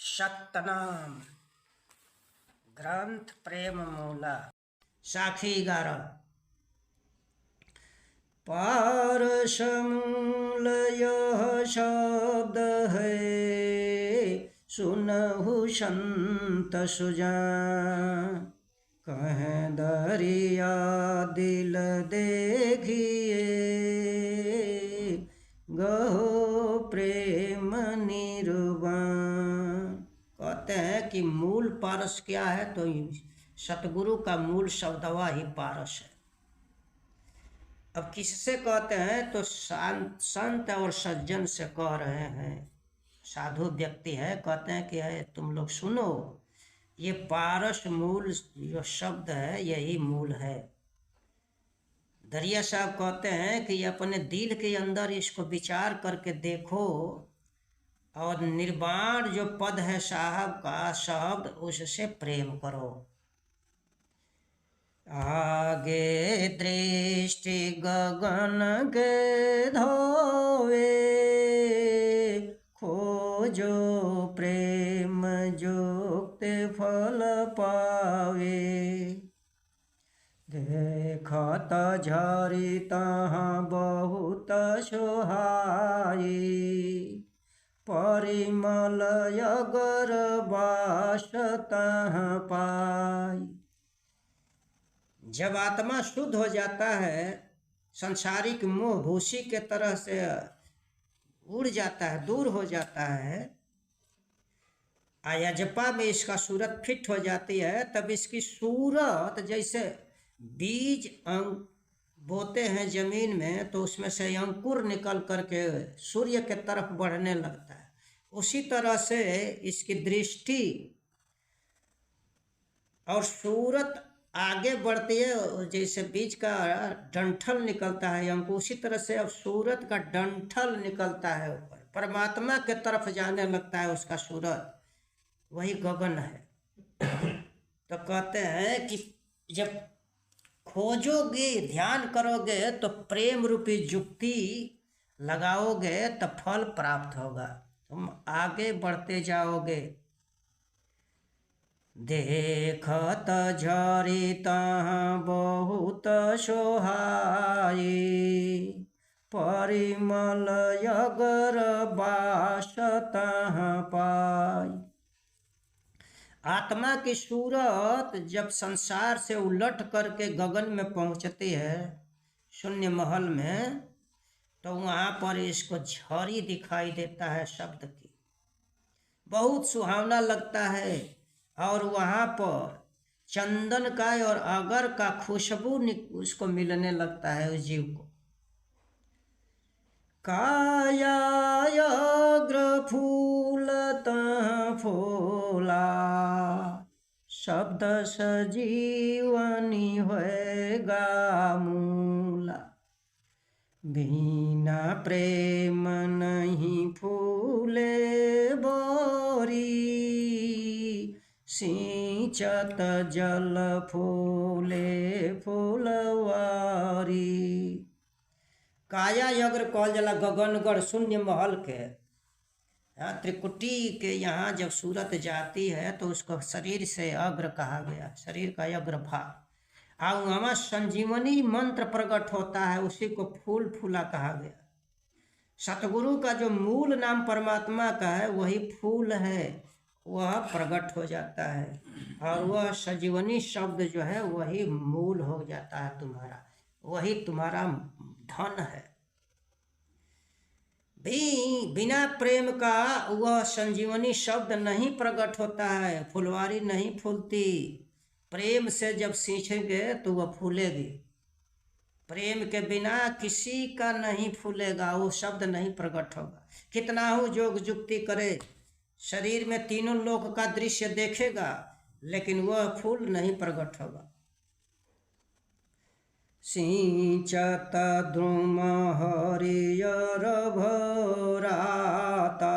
शक्तनाम ग्रंथ प्रेम मूला साखी 11। पारस मूल यह शब्द है, सुनहु संत सुजान। कहें दरिया दिल देखिए, गहो प्रेम निर्वाण। कहते हैं कि मूल पारस क्या है, तो सतगुरु का मूल शब्दवा ही पारस है। अब किससे कहते हैं, तो संत और सज्जन से कह रहे हैं। साधु व्यक्ति है, कहते हैं कि है तुम लोग सुनो, ये पारस मूल जो शब्द है यही मूल है। दरिया साहब कहते हैं कि अपने दिल के अंदर इसको विचार करके देखो, और निर्वाण जो पद है साहब का शब्द, उससे प्रेम करो। आगे दृष्टि गगन के धोवे, खोजो प्रेम जुक्त फल पावे। देखत झरी तहाँ बहुत सोहाई, परिमल अगर बास तहाँ पाई। जब आत्मा शुद्ध हो जाता है, संसारिक मोह भूसी के तरह से उड़ जाता है, दूर हो जाता है, अयजपा में इसका सूरत फिट हो जाती है, तब इसकी सूरत जैसे बीज बोते हैं जमीन में, तो उसमें से अंकुर निकल करके सूर्य के तरफ बढ़ने लगता है। उसी तरह से इसकी दृष्टि और सूरत आगे बढ़ती है, जैसे बीज का डंठल निकलता है अंकुर, उसी तरह से अब सूरत का डंठल निकलता है ऊपर, परमात्मा के तरफ जाने लगता है उसका सूरत, वही गगन है। तो कहते हैं कि जब खोजोगे, ध्यान करोगे, तो प्रेम रूपी जुक्ति लगाओगे तो फल प्राप्त होगा, तुम आगे बढ़ते जाओगे। देखत झरी तहाँ बहुत सोहाई, परिमल अगर बास तहाँ पाई। आत्मा की सूरत जब संसार से उलट करके गगन में पहुंचती है, शून्य महल में, तो वहाँ पर इसको झरी दिखाई देता है शब्द की, बहुत सुहावना लगता है। और वहाँ पर चंदन का और अगर का खुशबू उसको मिलने लगता है उस जीव को। कायाग्र फूल तहाँ फूला, शब्द सजीवनी होएगा मूला। बिना प्रेम नहीं फूले बोरी, सिंचत जल फूले फूलवारी। काया यज्ञ कहल जाला गगनगढ़ शून्य महल के, त्रिकुटी के यहाँ जब सूरत जाती है तो उसको शरीर से अग्र कहा गया, शरीर का अग्र भाग। और वहाँ संजीवनी मंत्र प्रकट होता है, उसी को फूल फूला कहा गया। सतगुरु का जो मूल नाम परमात्मा का है वही फूल है, वह प्रकट हो जाता है, और वह संजीवनी शब्द जो है वही मूल हो जाता है तुम्हारा, वही तुम्हारा धन है। बिना प्रेम का वह संजीवनी शब्द नहीं प्रकट होता है, फुलवारी नहीं फूलती। प्रेम से जब सींचेंगे तो वह फूलेगी, प्रेम के बिना किसी का नहीं फूलेगा, वो शब्द नहीं प्रकट होगा। कितना हो जोग जुक्ति करे, शरीर में तीनों लोक का दृश्य देखेगा, लेकिन वह फूल नहीं प्रकट होगा। सिंचत द्रुम हरियर भराता,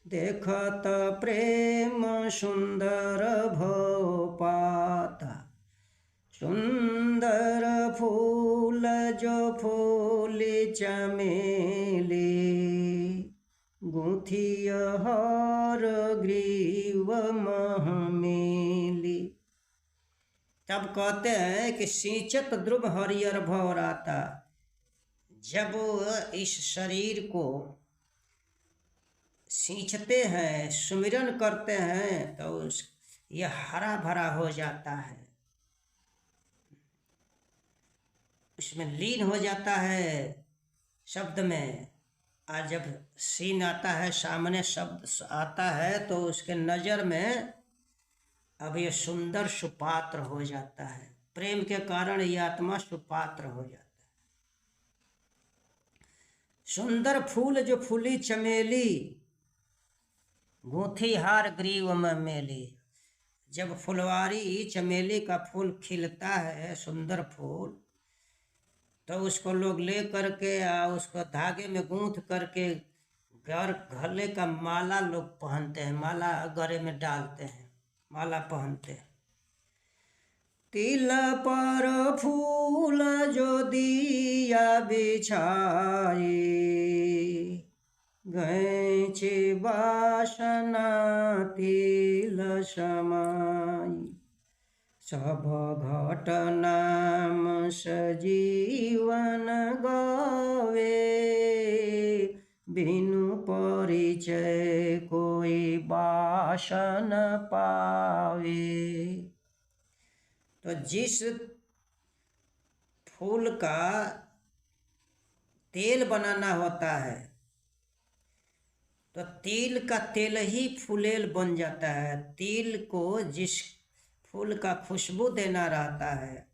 देखत प्रेम सुंदर भोपाता। सुंदर फूल जो फूली चमेली, गुथिय हरियर हर ग्रीव महमेली। तब कहते हैं कि सिंचत ध्रुव हरियर भौराता। जब इस शरीर को सींचते हैं, सुमिरन करते हैं, तो यह हरा भरा हो जाता है, उसमें लीन हो जाता है शब्द में। और जब सीन आता है, सामने शब्द आता है, तो उसके नज़र में अब ये सुंदर सुपात्र हो जाता है। प्रेम के कारण ये आत्मा सुपात्र हो जाता है। सुंदर फूल जो फूली चमेली, गूंथी हार ग्रीव में मेली। जब फुलवारी चमेली का फूल खिलता है, सुंदर फूल, तो उसको लोग ले करके उसको धागे में गूंथ करके गले का माला लोग पहनते हैं, माला गले में डालते हैं, माला पहनते हैं। तिल पर फूल जो दिया बिछाई, गैचे वासना तिल समाई। सब घट नाम सजीवन गावे, बिनु परिचय कोई बासन पावे। तो जिस फूल का तेल बनाना होता है, तो तिल का तेल ही फुलेल बन जाता है। तिल को जिस फूल का खुशबू देना रहता है,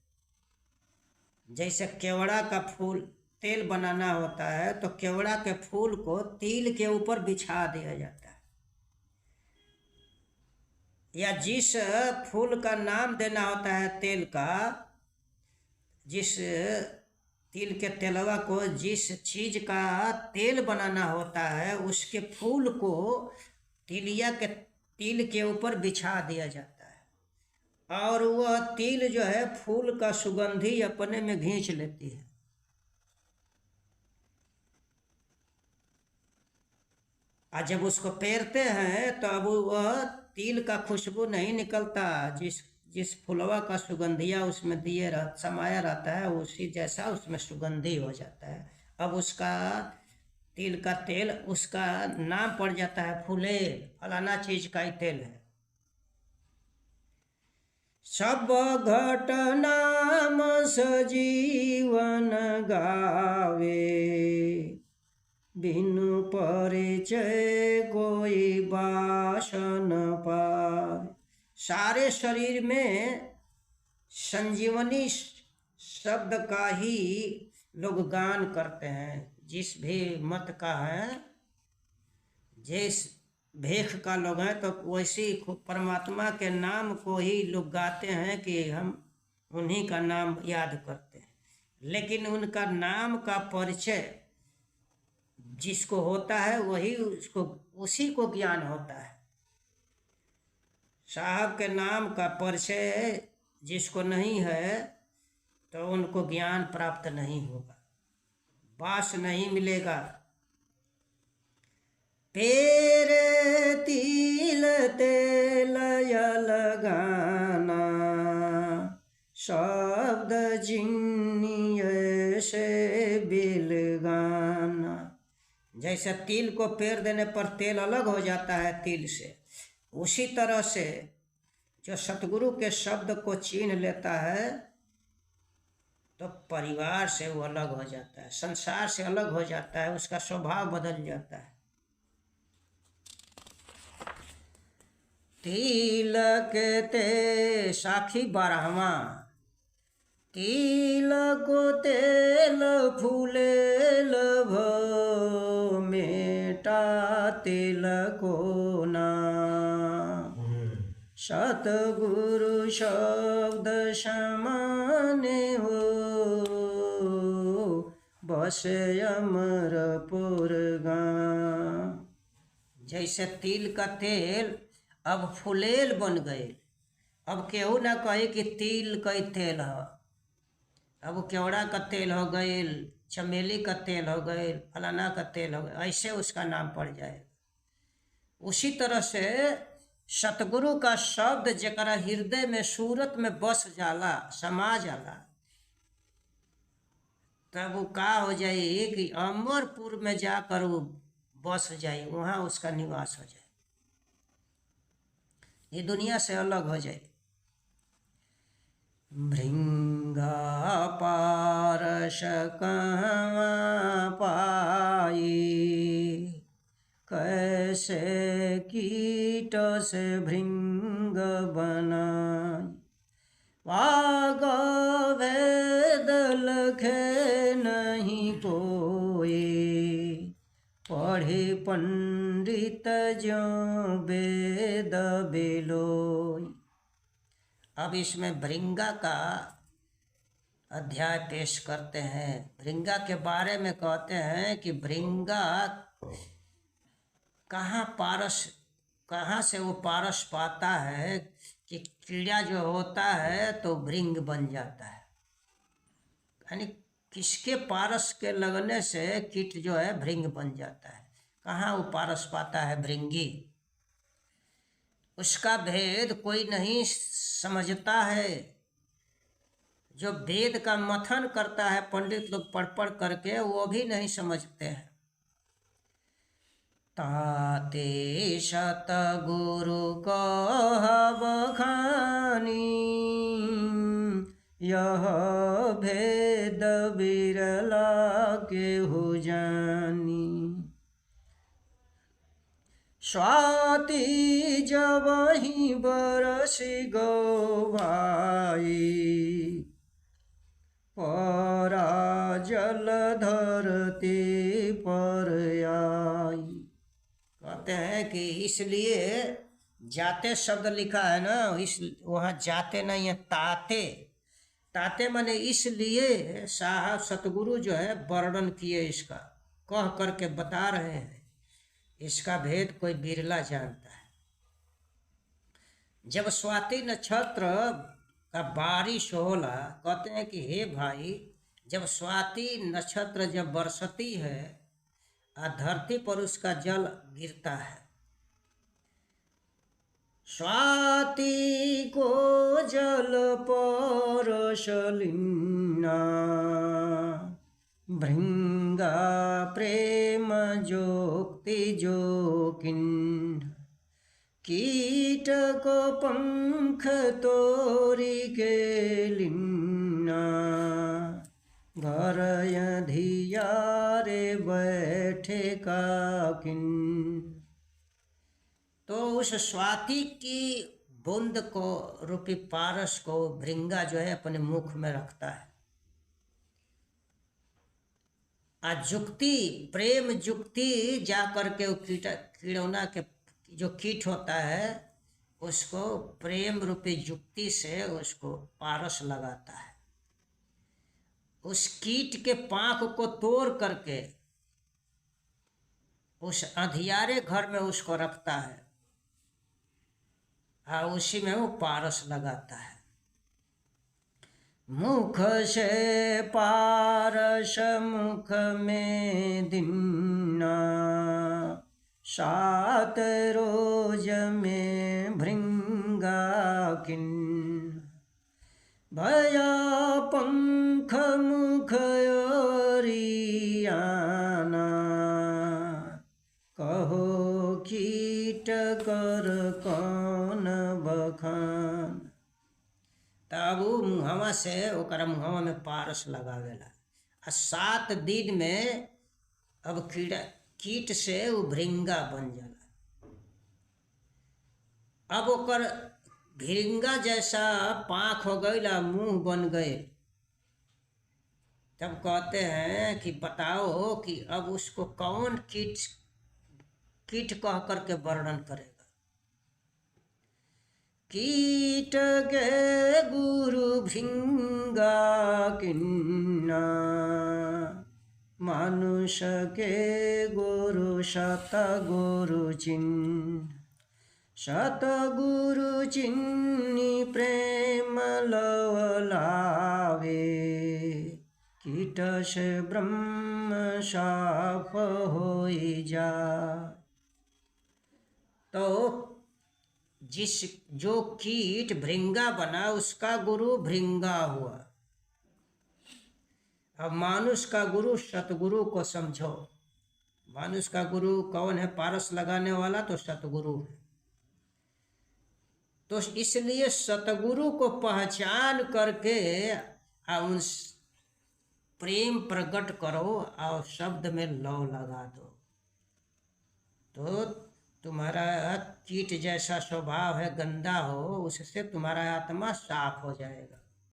जैसे केवड़ा का फूल तेल बनाना होता है, तो केवड़ा के फूल को तिल के ऊपर बिछा दिया जाता है। या जिस फूल का नाम देना होता है तेल का, जिस तिल के तेलवा को जिस चीज का तेल बनाना होता है, उसके फूल को तिल के ऊपर बिछा दिया जाता है, और वह तिल जो है फूल का सुगंधी अपने में खींच लेती है। और जब उसको पेरते हैं, तो अब वह तिल का खुशबू नहीं निकलता। जिस फुलवा का सुगंधिया उसमें समाया रहता है, उसी जैसा उसमें सुगंधी हो जाता है। अब उसका तिल का तेल, उसका नाम पड़ जाता है फुलेल, फलाना चीज का ही तेल है। सब घट नाम सजीवन गावे, बिनु परिचय कोई बासन पावे। सारे शरीर में संजीवनी शब्द का ही लोग गान करते हैं। जिस भी मत का है, जिस भेख का लोग हैं, तो वैसी परमात्मा के नाम को ही लोग गाते हैं कि हम उन्हीं का नाम याद करते हैं। लेकिन उनका नाम का परिचय जिसको होता है, वही उसी को ज्ञान होता है। साहब के नाम का परिचय जिसको नहीं है, तो उनको ज्ञान प्राप्त नहीं होगा, वास नहीं मिलेगा। पेरे तिल तेल लगाना, शब्द जिन्नी से बिल गाना। जैसे तिल को पेर देने पर तेल अलग हो जाता है तिल से, उसी तरह से जो सतगुरु के शब्द को छीन लेता है, तो परिवार से वो अलग हो जाता है, संसार से अलग हो जाता है, उसका स्वभाव बदल जाता है। तिलक ते साखी 12वां। तिलक तेल फूलेल भो, मेटा तिलको नाम। सतगुरु शब्द समाने हो, बसे अमरपुर गाम। जैसे तिल का तेल अब फुलेल बन गए। अब केहू ना कहे कि तिल का तेल है, अब केवड़ा का तेल हो गए, चमेली का तेल हो गए, फलाना का तेल हो गए, ऐसे उसका नाम पड़ जाएगा। उसी तरह से सतगुरु का शब्द जकरा हृदय में सूरत में बस जाला, समा जाला, तब वो का हो जाए कि अमरपुर में जाकर वो बस जाए, वहाँ उसका निवास हो जाए, ये दुनिया से अलग हो जाए। भृंगा पारस कहवां पाई, कैसे कीट से भृंग बनाई, वाग वेद लखे नहीं कोई, पढ़े पंडित ज्यों वेद बिलोई। अब इसमें भृंगा का अध्याय पेश करते हैं। भृंगा के बारे में कहते हैं कि भृंगा कहाँ से वो पारस पाता है कि कीड़ा जो होता है तो भृंग बन जाता है, यानी किसके पारस के लगने से कीट जो है भृंग बन जाता है। कहाँ वो पारस पाता है भृंगी, उसका भेद कोई नहीं समझता है। जो वेद का मथन करता है पंडित लोग पढ़ पढ़ करके, वो भी नहीं समझते हैं। ताते सतगुरु कहब खानी, यह भेद बिरला केहू जानी। स्वाति जबहि बरसि गो भाई, परा जल धरती पर आई। कहते हैं कि इसलिए जाते शब्द लिखा है ना, इस वहाँ जाते नहीं है, ताते। ताते माने इसलिए साहब सतगुरु जो है वर्णन किए, इसका कह करके बता रहे हैं। इसका भेद कोई बिरला जानता है। जब स्वाति नक्षत्र का बारिश होला, कहते हैं कि हे भाई, जब स्वाति नक्षत्र जब बरसती है और धरती पर उसका जल गिरता है, स्वाति को जल परसलिन्ना, भृंगा प्रेम जोक्ति जोकिन, कीट को पंख तोरी के लिन्ना, घर धियारे बैठे काकिन। तो उस स्वाति की बूंद को रूपी पारस को भृंगा जो है अपने मुख में रखता है। जुक्ति, प्रेम जुक्ति जा करके वो कीड़ौना के जो कीट होता है उसको प्रेम रूपी जुक्ति से उसको पारस लगाता है। उस कीट के पांख को तोड़ करके उस अंधियारे घर में उसको रखता है और उसी में वो पारस लगाता है। मुख से पारस मुख में दिन्ना, 7 रोज में भृंगा किन, भया पंख मुख ओरियाना, कहो कीट कर कौन बखान। तब वो मुहवा से ओकरा मुहवा में पारस लगावेला। 7 दिन में अब कीट से वो भृंगा बन जाला। अब ओकर भृंगा जैसा पाँख हो गई, मुंह बन गए। तब कहते हैं कि बताओ कि अब उसको कौन कीट कह करके वर्णन करेगा। कीट के गुरु भृंगा किन्ना, मनुष्य के गुरु सतगुरु चिन्ह, सतगुरु चिन्नी प्रेम लवलावे, कीट से ब्रह्म साफ होई जा। तो जिस जो कीट भृंगा बना उसका गुरु भृंगा हुआ। अब मानुष का गुरु सतगुरु को समझो। मानुष का गुरु कौन है? पारस लगाने वाला तो सतगुरु है। तो इसलिए सतगुरु को पहचान करके उन प्रेम प्रकट करो और शब्द में लौ लगा दो, तो तुम्हारा कीट जैसा स्वभाव है गंदा हो, उससे तुम्हारा आत्मा साफ हो जाएगा।